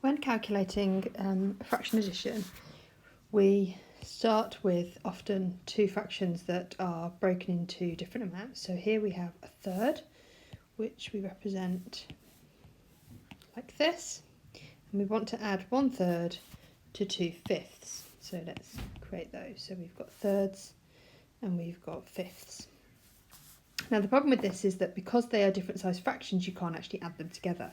When calculating fraction addition, we start with often two fractions that are broken into different amounts. So here we have a third, which we represent like this, and we want to add 1/3 to 2/5. So let's create those. So we've got thirds and we've got fifths. Now the problem with this is that because they are different size fractions, you can't actually add them together.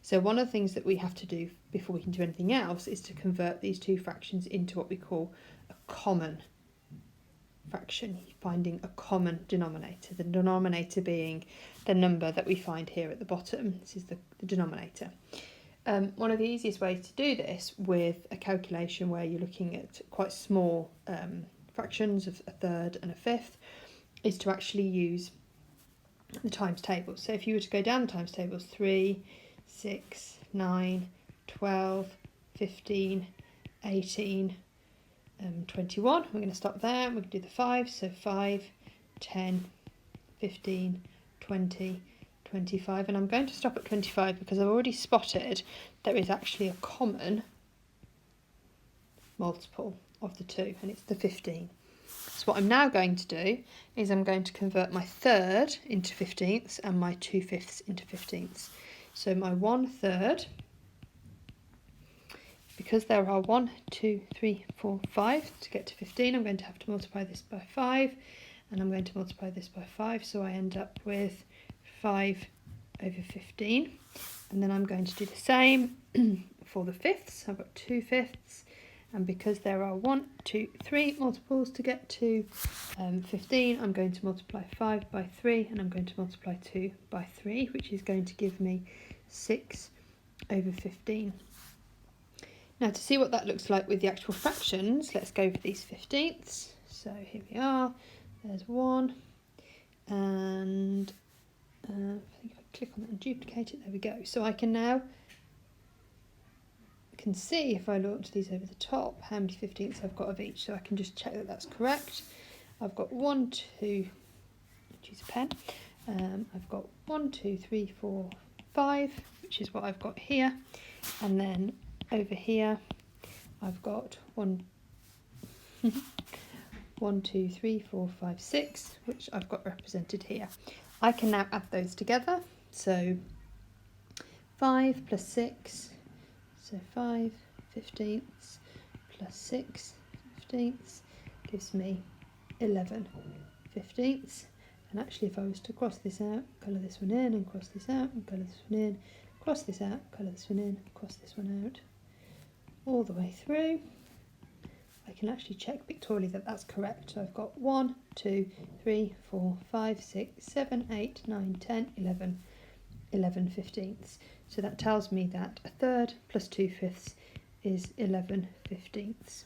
So one of the things that we have to do before we can do anything else is to convert these two fractions into what we call a common fraction, finding a common denominator, the denominator being the number that we find here at the bottom. This is the denominator. One of the easiest ways to do this with a calculation where you're looking at quite small fractions of a third and a fifth is to actually use the times tables. So if you were to go down the times tables, 3, 6, 9, 12, 15, 18, 21. We're going to stop there. We're going to do the 5. So 5, 10, 15, 20, 25. And I'm going to stop at 25 because I've already spotted there is actually a common multiple of the two, and it's the 15. So what I'm now going to do is I'm going to convert my third into 15ths and my 2/5 into 15ths. So my 1/3, because there are 1, 2, 3, 4, 5 to get to 15, I'm going to have to multiply this by 5, and I'm going to multiply this by 5, so I end up with 5/15. And then I'm going to do the same for the fifths. I've got 2/5, and because there are 1, 2, 3 multiples to get to 15, I'm going to multiply 5 by 3, and I'm going to multiply 2 by 3, which is going to give me 6/15. Now to see what that looks like with the actual fractions, let's go for these 15ths. So here we are, there's 1, and I think if I click on that and duplicate it, there we go. So I can now see if I launch these over the top how many 15ths I've got of each, so I can just check that that's correct. I've got 1, 2, choose a pen, I've got 1, 2, 3, 4, 5, which is what I've got here, and then over here I've got 1, 1, 2, 3, 4, 5, 6, which I've got represented here. I can now add those together, so 5 plus 6, so 5/15 plus 6/15 gives me 11/15. And actually if I was to cross this out, colour this one in, and cross this out, and colour this one in, cross this out, colour this one in, cross this one out, all the way through, I can actually check pictorially that that's correct. So I've got 1, 2, 3, 4, 5, 6, 7, 8, 9, 10, 11, 11/15. So that tells me that a third plus 2/5 is 11/15.